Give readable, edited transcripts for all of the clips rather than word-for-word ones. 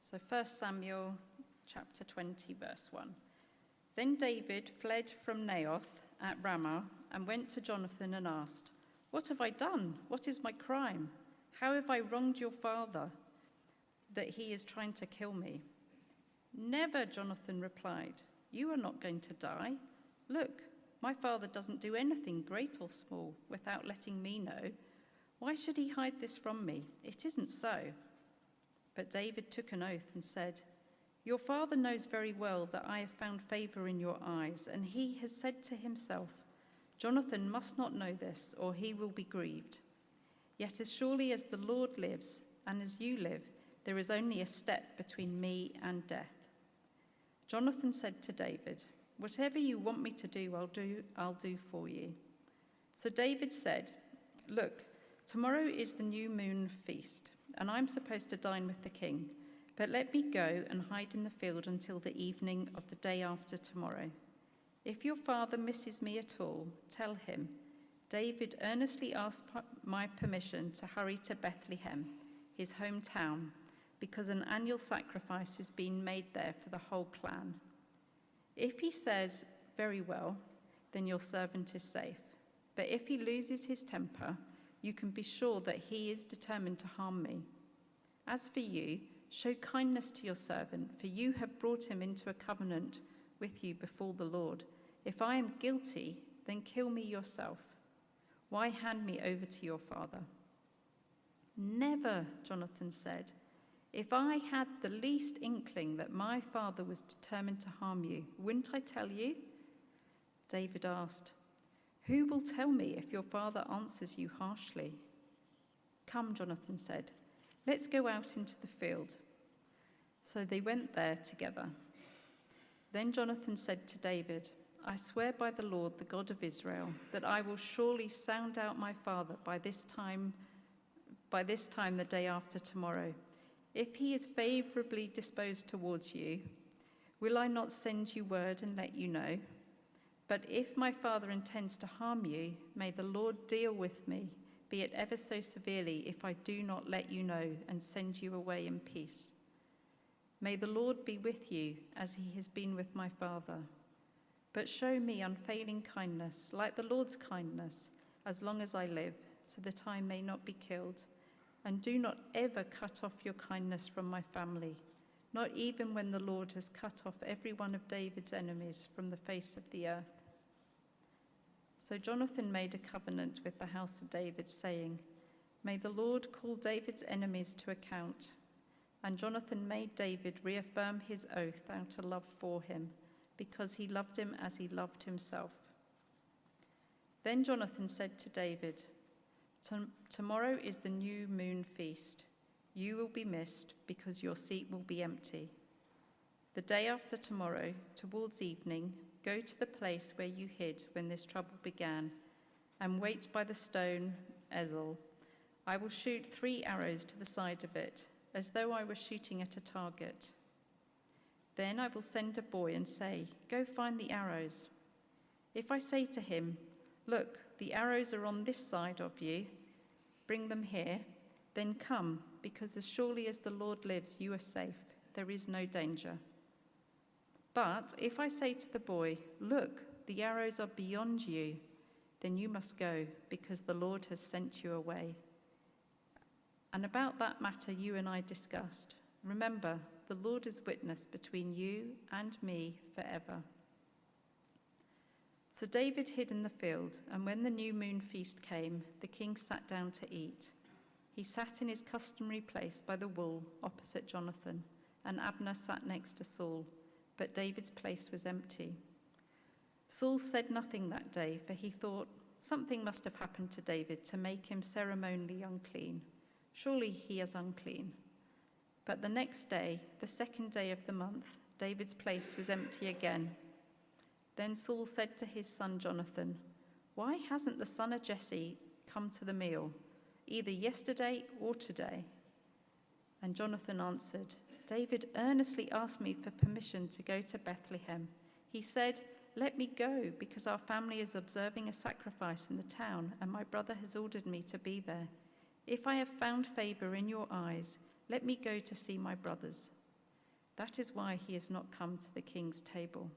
So 1 Samuel chapter 20, verse 1. Then David fled from Naioth at Ramah and went to Jonathan and asked, "What have I done? What is my crime? How have I wronged your father that he is trying to kill me?" "Never," Jonathan replied. "You are not going to die. Look, my father doesn't do anything great or small without letting me know. Why should he hide this from me? It isn't so." But David took an oath and said, "Your father knows very well that I have found favor in your eyes, and he has said to himself, 'Jonathan must not know this, or he will be grieved.' Yet as surely as the Lord lives, and as you live, there is only a step between me and death." Jonathan said to David, "Whatever you want me to do, I'll do for you." So David said, "Look, tomorrow is the new moon feast, and I'm supposed to dine with the king, but let me go and hide in the field until the evening of the day after tomorrow. If your father misses me at all, tell him, 'David earnestly asked my permission to hurry to Bethlehem, his hometown, because an annual sacrifice is being made there for the whole clan.' If he says, 'Very well,' then your servant is safe. But if he loses his temper, you can be sure that he is determined to harm me. As for you, show kindness to your servant, for you have brought him into a covenant with you before the Lord. If I am guilty, then kill me yourself. Why hand me over to your father?" "Never," Jonathan said. "If I had the least inkling that my father was determined to harm you, wouldn't I tell you?" David asked, "Who will tell me if your father answers you harshly?" "Come," Jonathan said, "let's go out into the field." So they went there together. Then Jonathan said to David, "I swear by the Lord, the God of Israel, that I will surely sound out my father by this time the day after tomorrow. If he is favorably disposed towards you, will I not send you word and let you know? But if my father intends to harm you, may the Lord deal with me, be it ever so severely, if I do not let you know and send you away in peace. May the Lord be with you as he has been with my father. But show me unfailing kindness, like the Lord's kindness, as long as I live, so that I may not be killed. And do not ever cut off your kindness from my family, not even when the Lord has cut off every one of David's enemies from the face of the earth." So Jonathan made a covenant with the house of David, saying, "May the Lord call David's enemies to account." And Jonathan made David reaffirm his oath out of love for him, because he loved him as he loved himself. Then Jonathan said to David, "Tomorrow is the new moon feast. You will be missed because your seat will be empty. The day after tomorrow, towards evening, go to the place where you hid when this trouble began, and wait by the stone Ezel. I will shoot 3 arrows to the side of it, as though I were shooting at a target. Then I will send a boy and say, 'Go find the arrows.' If I say to him, 'Look, the arrows are on this side of you, bring them here,' then come, because as surely as the Lord lives, you are safe. There is no danger. But if I say to the boy, 'Look, the arrows are beyond you,' then you must go, because the Lord has sent you away." And about that matter you and I discussed. Remember, the Lord is witness between you and me forever." So David hid in the field, and when the new moon feast came, the king sat down to eat. He sat in his customary place by the wall opposite Jonathan, and Abner sat next to Saul, but David's place was empty. Saul said nothing that day, for he thought, "Something must have happened to David to make him ceremonially unclean. Surely he is unclean." But the next day, the second day of the month, David's place was empty again. Then Saul said to his son Jonathan, "Why hasn't the son of Jesse come to the meal, either yesterday or today?" And Jonathan answered, "David earnestly asked me for permission to go to Bethlehem. He said, 'Let me go, because our family is observing a sacrifice in the town, and my brother has ordered me to be there. If I have found favor in your eyes, let me go to see my brothers.' That is why he has not come to the king's table."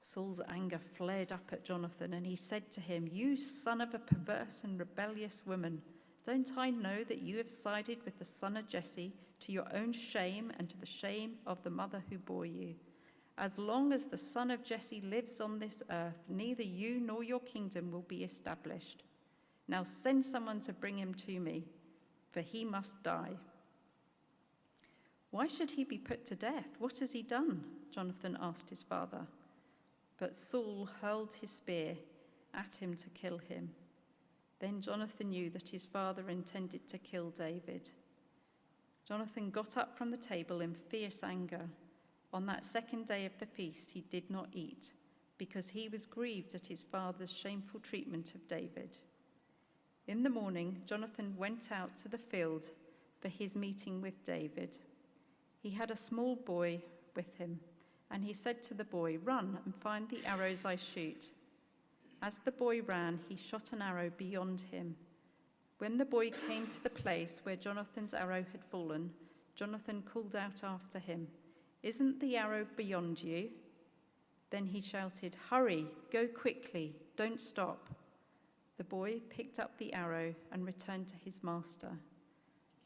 Saul's anger flared up at Jonathan, and he said to him, "You son of a perverse and rebellious woman, don't I know that you have sided with the son of Jesse to your own shame and to the shame of the mother who bore you? As long as the son of Jesse lives on this earth, neither you nor your kingdom will be established. Now send someone to bring him to me, for he must die." "Why should he be put to death? What has he done?" Jonathan asked his father. But Saul hurled his spear at him to kill him. Then Jonathan knew that his father intended to kill David. Jonathan got up from the table in fierce anger. On that second day of the feast, he did not eat, because he was grieved at his father's shameful treatment of David. In the morning, Jonathan went out to the field for his meeting with David. He had a small boy with him, and he said to the boy, "Run and find the arrows I shoot." As the boy ran, he shot an arrow beyond him. When the boy came to the place where Jonathan's arrow had fallen, Jonathan called out after him, "Isn't the arrow beyond you?" Then he shouted, "Hurry, go quickly, don't stop." The boy picked up the arrow and returned to his master.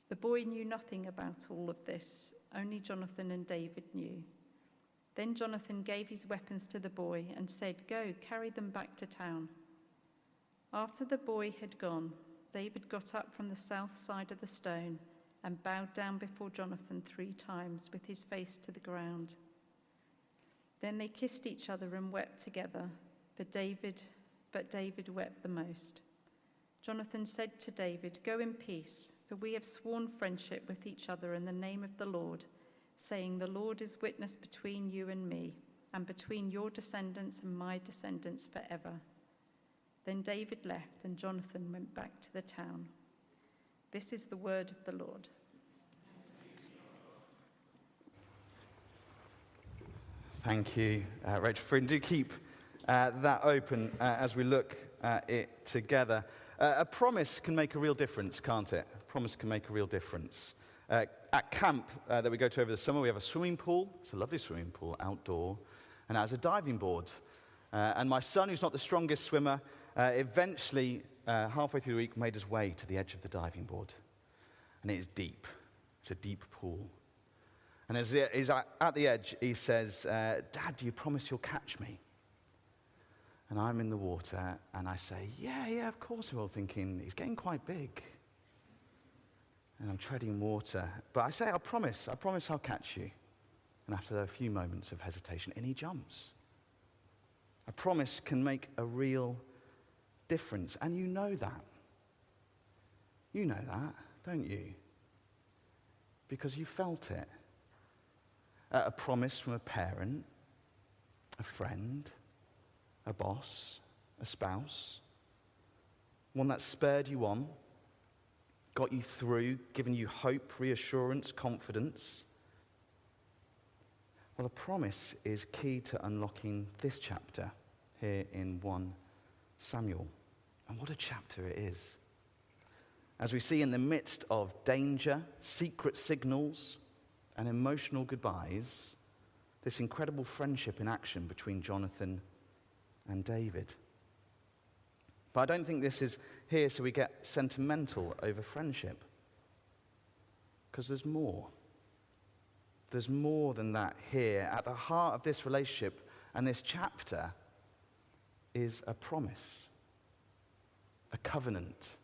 The boy knew nothing about all of this, only Jonathan and David knew. Then Jonathan gave his weapons to the boy and said, "Go, carry them back to town." After the boy had gone, David got up from the south side of the stone and bowed down before Jonathan 3 times with his face to the ground. Then they kissed each other and wept together, but David wept the most. Jonathan said to David, "Go in peace, for we have sworn friendship with each other in the name of the Lord, saying, 'The Lord is witness between you and me, and between your descendants and my descendants forever.'" Then David left, and Jonathan went back to the town. This is the word of the Lord. Thank you, Rachel Frieden. Do keep that open as we look at it together. A promise can make a real difference, can't it? A promise can make a real difference. At camp that we go to over the summer, we have a swimming pool. It's a lovely swimming pool, outdoor, and it has a diving board. And my son, who's not the strongest swimmer, eventually, halfway through the week, made his way to the edge of the diving board. And it is deep. It's a deep pool. And as he's at the edge, he says, "Dad, do you promise you'll catch me?" And I'm in the water, and I say, yeah, of course I will, thinking, he's getting quite big. And I'm treading water. But I say, I promise I'll catch you. And after a few moments of hesitation, in he jumps. A promise can make a real difference. And you know that. You know that, don't you? Because you felt it. A promise from a parent, a friend, a boss, a spouse. One that spurred you on, got you through, given you hope, reassurance, confidence. Well, a promise is key to unlocking this chapter here in 1 Samuel. And what a chapter it is. As we see in the midst of danger, secret signals, and emotional goodbyes, this incredible friendship in action between Jonathan and David. But I don't think this is here so we get sentimental over friendship. Because there's more. There's more than that here. At the heart of this relationship and this chapter is a promise, a covenant.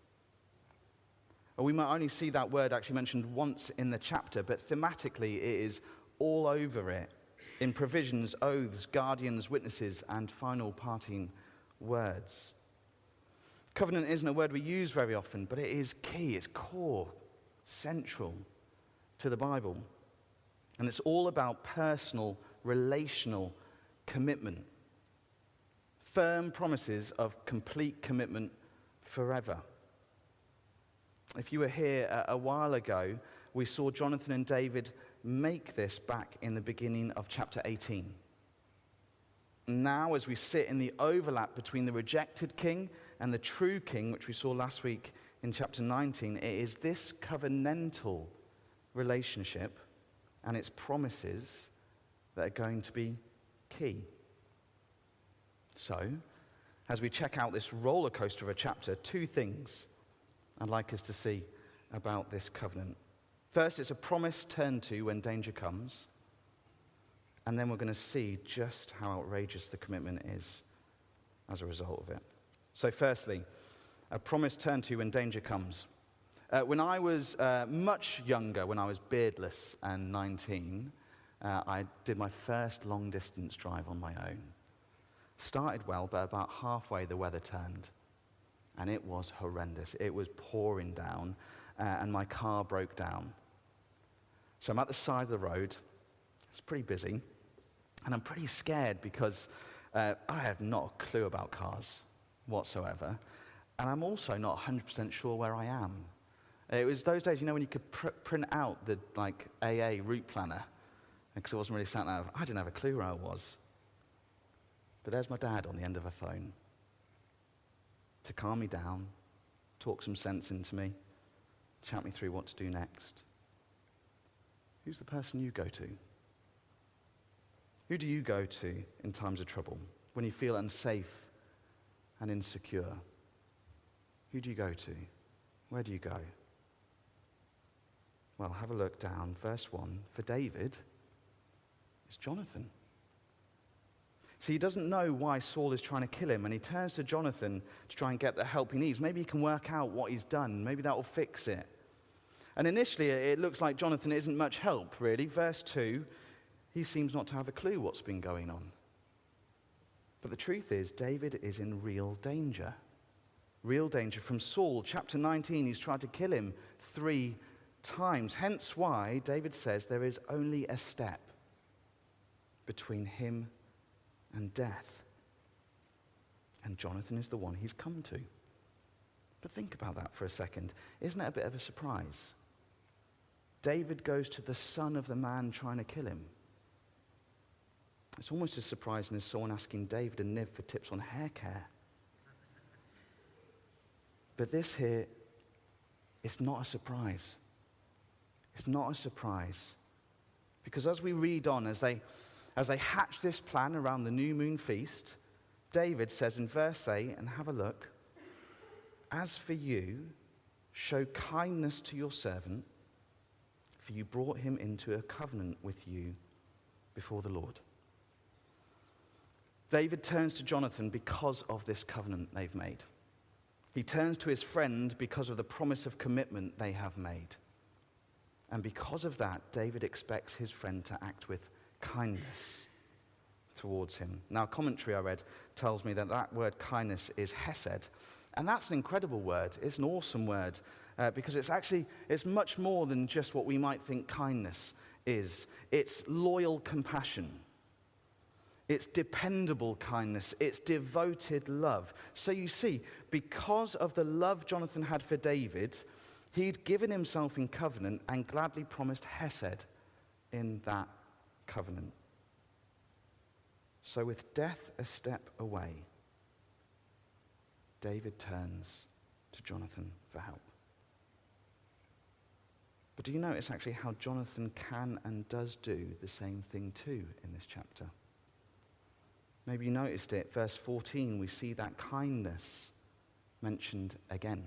And we might only see that word actually mentioned once in the chapter, but thematically it is all over it in provisions, oaths, guardians, witnesses, and final parting words. Covenant isn't a word we use very often, but it is key, it's core, central to the Bible. And it's all about personal, relational commitment. Firm promises of complete commitment forever. If you were here a while ago, we saw Jonathan and David make this back in the beginning of chapter 18. Now, as we sit in the overlap between the rejected king and the true king, which we saw last week in chapter 19, it is this covenantal relationship and its promises that are going to be key. So, as we check out this roller coaster of a chapter, two things I'd like us to see about this covenant. First, it's a promise turned to when danger comes. And then we're going to see just how outrageous the commitment is as a result of it. So firstly, a promise turned to when danger comes. When I was much younger, when I was beardless and 19, I did my first long-distance drive on my own. Started well, but about halfway the weather turned. And it was horrendous. It was pouring down, and my car broke down. So I'm at the side of the road. It's pretty busy. And I'm pretty scared because I have not a clue about cars whatsoever. And I'm also not 100% sure where I am. It was those days, when you could print out the AA route planner. Because it wasn't really sat nav. I didn't have a clue where I was. But there's my dad on the end of a phone to calm me down, talk some sense into me, chat me through what to do next. Who's the person you go to? Who do you go to in times of trouble, when you feel unsafe and insecure? Who do you go to? Where do you go? Well, have a look down, verse 1. For David, it's Jonathan. See, he doesn't know why Saul is trying to kill him, and he turns to Jonathan to try and get the help he needs. Maybe he can work out what he's done. Maybe that will fix it. And initially, it looks like Jonathan isn't much help, really. Verse 2, he seems not to have a clue what's been going on. But the truth is, David is in real danger. Real danger from Saul. Chapter 19, he's tried to kill him 3 times. Hence why David says there is only a step between him and death. And Jonathan is the one he's come to. But think about that for a second. Isn't it a bit of a surprise? David goes to the son of the man trying to kill him. It's almost as surprising as someone asking David and Niv for tips on hair care. But this here, it's not a surprise. It's not a surprise. Because as we read on, as they hatch this plan around the new moon feast, David says in verse 8, and have a look, "As for you, show kindness to your servant, for you brought him into a covenant with you before the Lord." David turns to Jonathan because of this covenant they've made. He turns to his friend because of the promise of commitment they have made. And because of that, David expects his friend to act with kindness towards him. Now, commentary I read tells me that word kindness is hesed. And that's an incredible word. It's an awesome word because it's much more than just what we might think kindness is. It's loyal compassion. It's dependable kindness. It's devoted love. So you see, because of the love Jonathan had for David, he'd given himself in covenant and gladly promised hesed in that covenant. So with death a step away, David turns to Jonathan for help. But do you notice actually how Jonathan can and does do the same thing too in this chapter? Maybe you noticed it. Verse 14, we see that kindness mentioned again.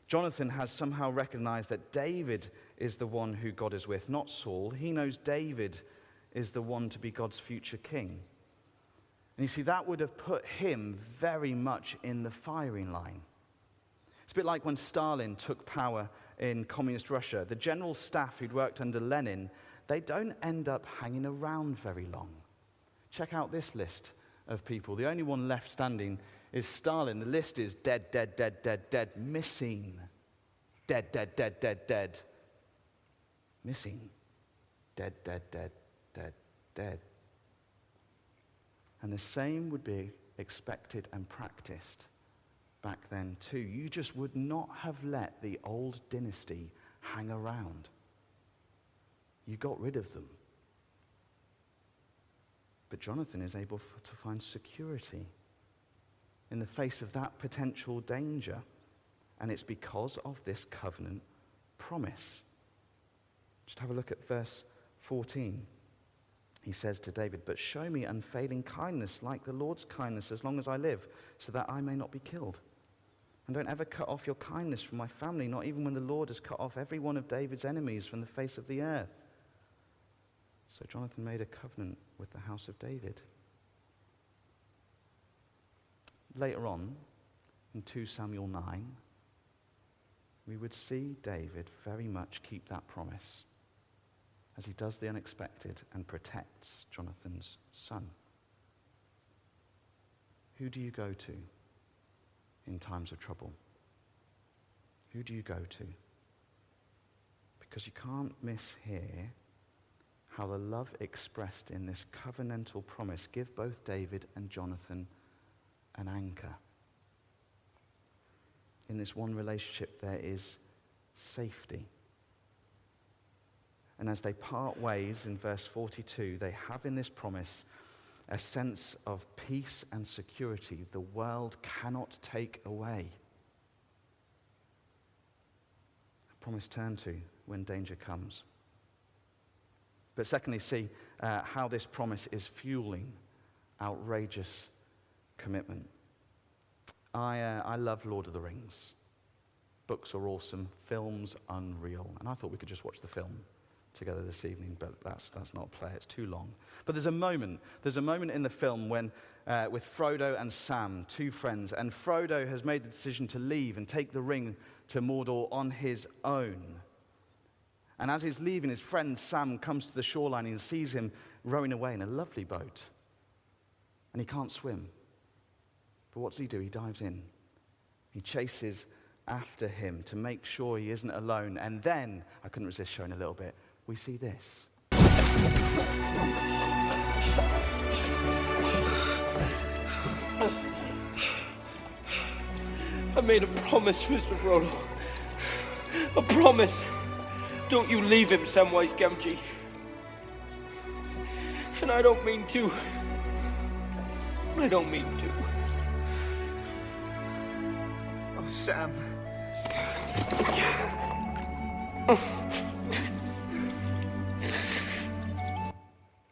Jonathan has somehow recognized that David is the one who God is with, not Saul. He knows David is the one to be God's future king. And you see, that would have put him very much in the firing line. It's a bit like when Stalin took power in communist Russia. The general staff who'd worked under Lenin, they don't end up hanging around very long. Check out this list of people. The only one left standing is Stalin. The list is dead, dead, dead, dead, dead, missing. Dead, dead, dead, dead, dead. Missing. Dead, dead, dead, dead, dead. And the same would be expected and practiced back then too. You just would not have let the old dynasty hang around. You got rid of them. But Jonathan is able to find security in the face of that potential danger. And it's because of this covenant promise. Just have a look at verse 14. He says to David, "But show me unfailing kindness like the Lord's kindness as long as I live, so that I may not be killed. And don't ever cut off your kindness from my family, not even when the Lord has cut off every one of David's enemies from the face of the earth." So Jonathan made a covenant with the house of David. Later on, in 2 Samuel 9, we would see David very much keep that promise as he does the unexpected and protects Jonathan's son. Who do you go to in times of trouble? Who do you go to? Because you can't miss here how the love expressed in this covenantal promise give both David and Jonathan an anchor. In this one relationship there is safety. And as they part ways in verse 42, they have in this promise a sense of peace and security the world cannot take away. A promise turned to when danger comes. But secondly, see how this promise is fueling outrageous commitment. I love Lord of the Rings. Books are awesome, films unreal. And I thought we could just watch the film together this evening, but that's not a play, it's too long. But there's a moment in the film when with Frodo and Sam, two friends, and Frodo has made the decision to leave and take the ring to Mordor on his own. And as he's leaving, his friend Sam comes to the shoreline and sees him rowing away in a lovely boat. And he can't swim. But what does he do? He dives in. He chases after him to make sure he isn't alone. And then, I couldn't resist showing a little bit, we see this. I made a promise, Mr. Frodo. A promise. Don't you leave him, Samwise Gamgee. And I don't mean to. I don't mean to. Oh, Sam.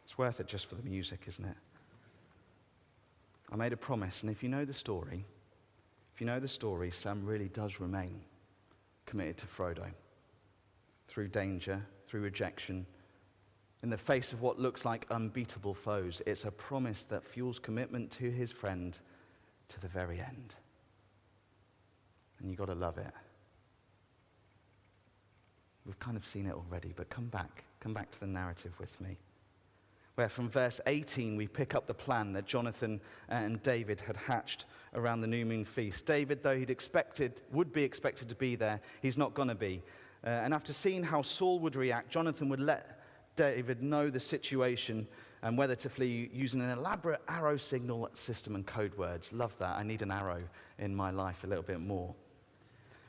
It's worth it just for the music, isn't it? I made a promise, and if you know the story, Sam really does remain committed to Frodo. Through danger, through rejection, in the face of what looks like unbeatable foes. It's a promise that fuels commitment to his friend to the very end. And you've got to love it. We've kind of seen it already, but come back to the narrative with me. Where from verse 18 we pick up the plan that Jonathan and David had hatched around the new moon feast. David, though would be expected to be there, he's not going to be. And after seeing how Saul would react, Jonathan would let David know the situation and whether to flee using an elaborate arrow signal system and code words. Love that. I need an arrow in my life a little bit more.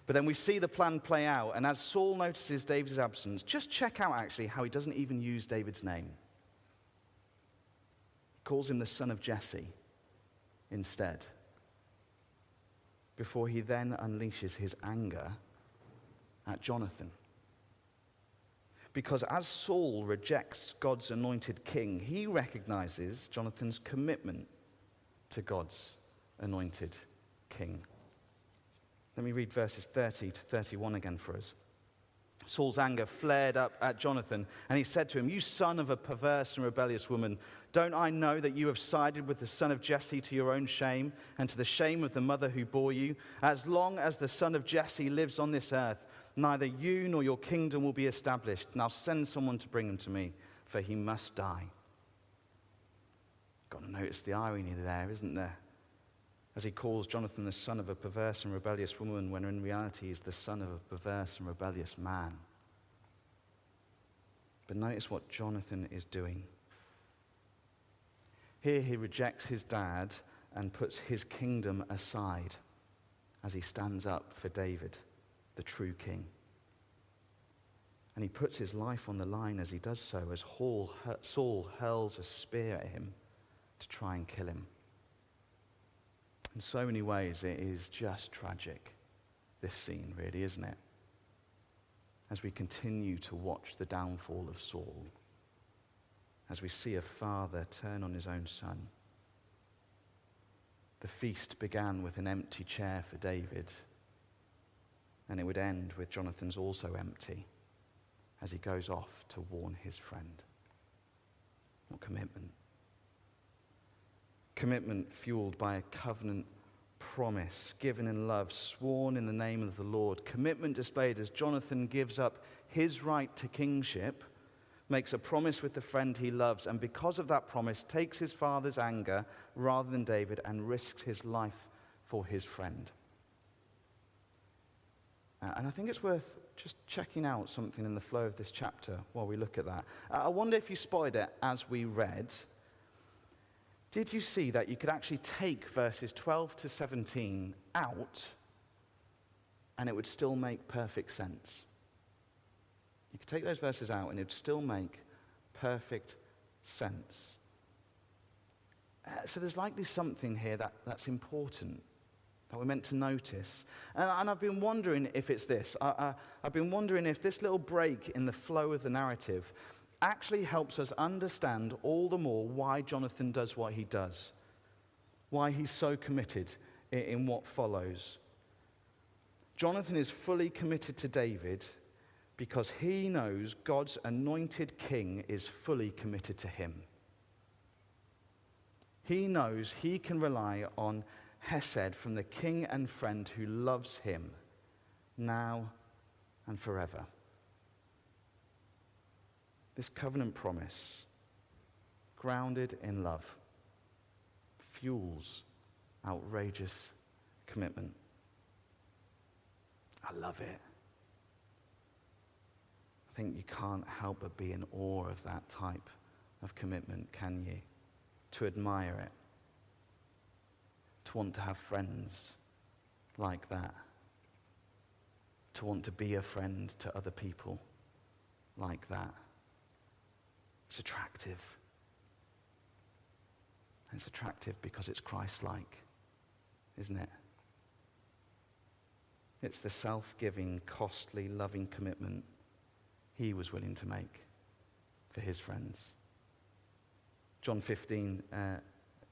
But then we see the plan play out, and as Saul notices David's absence, just check out actually how he doesn't even use David's name. He calls him the son of Jesse instead, before he then unleashes his anger at Jonathan. Because as Saul rejects God's anointed king, he recognizes Jonathan's commitment to God's anointed king. Let me read verses 30 to 31 again for us. Saul's anger flared up at Jonathan, and he said to him, "You son of a perverse and rebellious woman, don't I know that you have sided with the son of Jesse to your own shame and to the shame of the mother who bore you? As long as the son of Jesse lives on this earth, neither you nor your kingdom will be established. Now send someone to bring him to me, for he must die." Got to notice the irony there, isn't there? As he calls Jonathan the son of a perverse and rebellious woman, when in reality he's the son of a perverse and rebellious man. But notice what Jonathan is doing. Here he rejects his dad and puts his kingdom aside as he stands up for David, the true king. And he puts his life on the line as he does so, as Saul hurls a spear at him to try and kill him. In so many ways, it is just tragic, this scene, really, isn't it? as we continue to watch the downfall of Saul, as we see a father turn on his own son. The feast began with an empty chair for David, and it would end with Jonathan's also empty as he goes off to warn his friend. What commitment? Commitment fueled by a covenant promise, given in love, sworn in the name of the Lord. Commitment displayed as Jonathan gives up his right to kingship, makes a promise with the friend he loves, and because of that promise, takes his father's anger rather than David and risks his life for his friend. And I think it's worth just checking out something in the flow of this chapter while we look at that. I wonder if you spotted it as we read. Did you see that you could actually take verses 12 to 17 out and it would still make perfect sense? You could take those verses out and it would still make perfect sense. So there's likely something here that's important, that we're meant to notice. And I've been wondering if it's this. I've been wondering if this little break in the flow of the narrative actually helps us understand all the more why Jonathan does what he does, why he's so committed in what follows. Jonathan is fully committed to David because he knows God's anointed king is fully committed to him. He knows he can rely on Hesed from the king and friend who loves him now and forever. This covenant promise, grounded in love, fuels outrageous commitment. I love it. I think you can't help but be in awe of that type of commitment, can you? To admire it. To want to have friends like that. To want to be a friend to other people like that. It's attractive. And it's attractive because it's Christ-like, isn't it? It's the self-giving, costly, loving commitment he was willing to make for his friends. John 15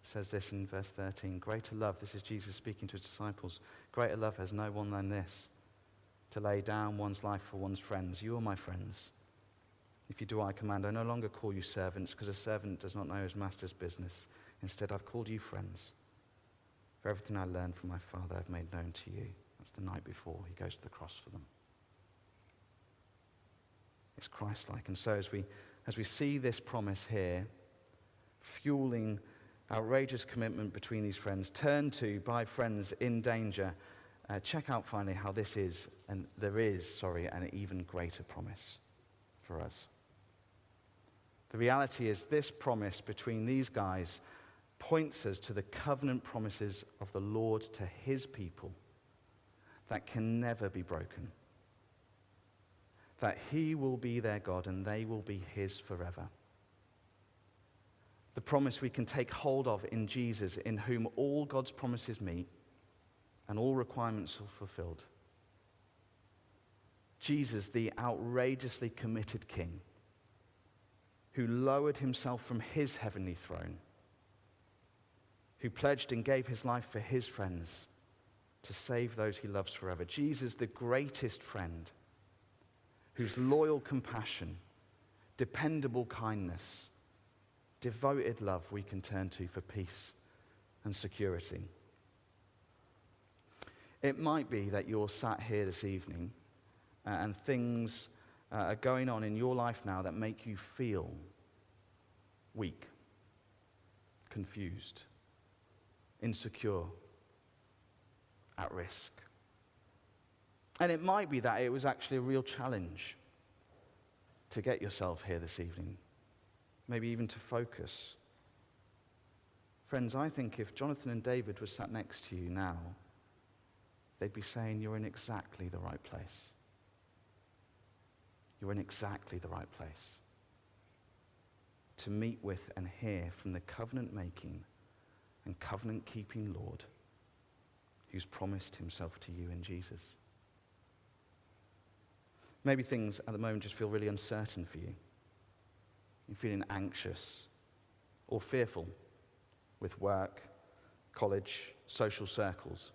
says this in verse 13, greater love, this is Jesus speaking to his disciples, greater love has no one than this, to lay down one's life for one's friends. You are my friends. If you do what I command, I no longer call you servants, because a servant does not know his master's business. Instead, I've called you friends. For everything I learned from my Father, I've made known to you. That's the night before he goes to the cross for them. It's Christ-like. And so as we see this promise here, fueling outrageous commitment between these friends, turned to by friends in danger, check out finally how this is, and there is, an even greater promise for us. The reality is this promise between these guys points us to the covenant promises of the Lord to his people that can never be broken. That he will be their God and they will be his forever. The promise we can take hold of in Jesus, in whom all God's promises meet and all requirements are fulfilled. Jesus, the outrageously committed King, who lowered himself from his heavenly throne, who pledged and gave his life for his friends to save those he loves forever. Jesus, the greatest friend, whose loyal compassion, dependable kindness, devoted love we can turn to for peace and security. It might be that you're sat here this evening and things are going on in your life now that make you feel weak, confused, insecure, at risk. And it might be that it was actually a real challenge to get yourself here this evening, maybe even to focus. Friends, I think if Jonathan and David were sat next to you now, they'd be saying you're in exactly the right place. You're in exactly the right place to meet with and hear from the covenant-making and covenant-keeping Lord who's promised himself to you in Jesus. Maybe things at the moment just feel really uncertain for you. You're feeling anxious or fearful with work, college, social circles.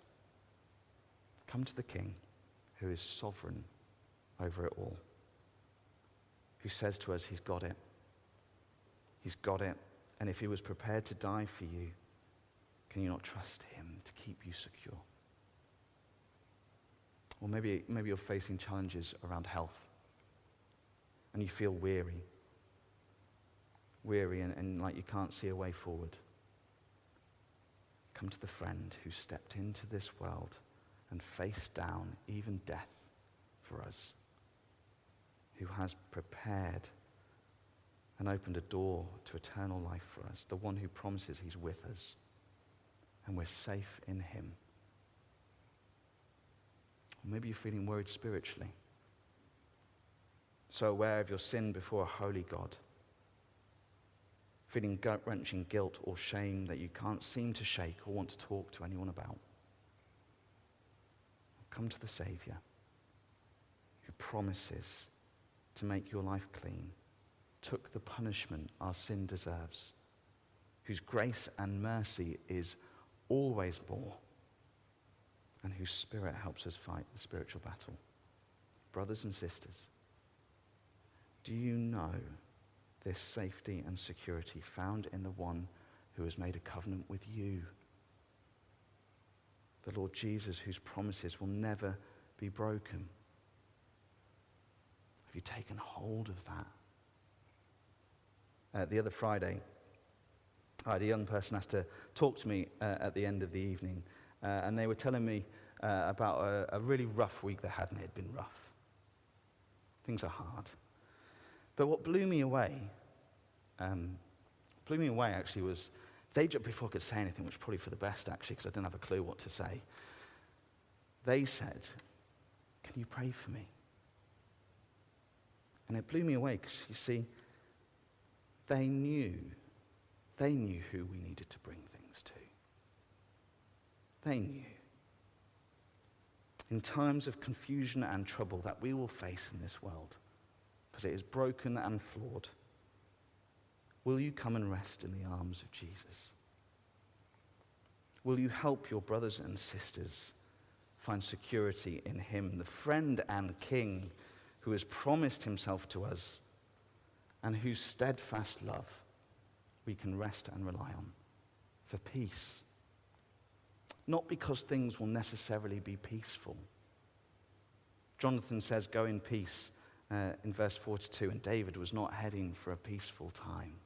Come to the King who is sovereign over it all, who says to us he's got it. He's got it. And if he was prepared to die for you, can you not trust him to keep you secure? Or maybe you're facing challenges around health and you feel weary and like you can't see a way forward. Come to the friend who stepped into this world and faced down even death for us, who has prepared and opened a door to eternal life for us, the one who promises he's with us and we're safe in him. Or maybe you're feeling worried spiritually, so aware of your sin before a holy God, feeling gut-wrenching guilt or shame that you can't seem to shake or want to talk to anyone about. Come to the Savior who promises to make your life clean, took the punishment our sin deserves, whose grace and mercy is always more, and whose Spirit helps us fight the spiritual battle. Brothers and sisters, do you know this safety and security found in the one who has made a covenant with you? The Lord Jesus, whose promises will never be broken. Have you taken hold of that? The other Friday, I had a young person asked to talk to me at the end of the evening, and they were telling me about a really rough week they had, and it had been rough. Things are hard. But what blew me away actually was, before I could say anything, which was probably for the best actually, because I didn't have a clue what to say, they said, "Can you pray for me?" And it blew me away because, you see, they knew who we needed to bring things to. They knew. In times of confusion and trouble that we will face in this world, because it is broken and flawed, will you come and rest in the arms of Jesus? Will you help your brothers and sisters find security in him, the friend and King who has promised himself to us and whose steadfast love we can rest and rely on for peace? Not because things will necessarily be peaceful. Jonathan says, "Go in peace," in verse 42, and David was not heading for a peaceful time.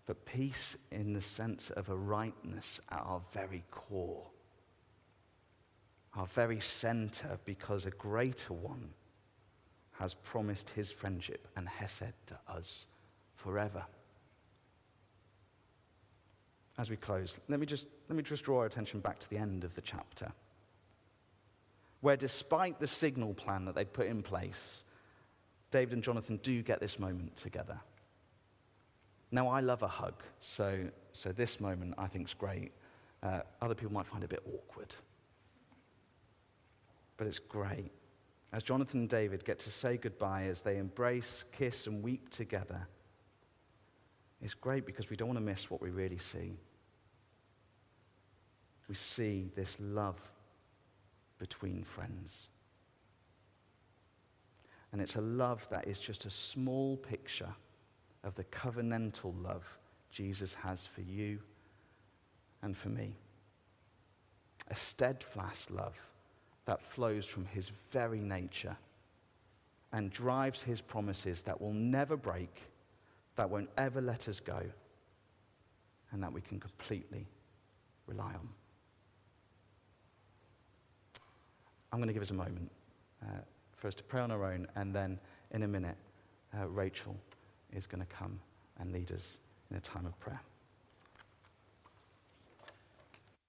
But peace in the sense of a rightness at our very core, our very center, because a greater one has promised his friendship and hesed to us forever. As we close, let me just draw our attention back to the end of the chapter, where despite the signal plan that they'd put in place, David and Jonathan do get this moment together. Now, I love a hug, so this moment I think is great. Other people might find it a bit awkward, but it's great. As Jonathan and David get to say goodbye, as they embrace, kiss, and weep together, it's great because we don't want to miss what we really see. We see this love between friends. And it's a love that is just a small picture of the covenantal love Jesus has for you and for me. A steadfast love that flows from his very nature and drives his promises that will never break, that won't ever let us go, and that we can completely rely on. I'm going to give us a moment for us to pray on our own, and then in a minute, Rachel is going to come and lead us in a time of prayer.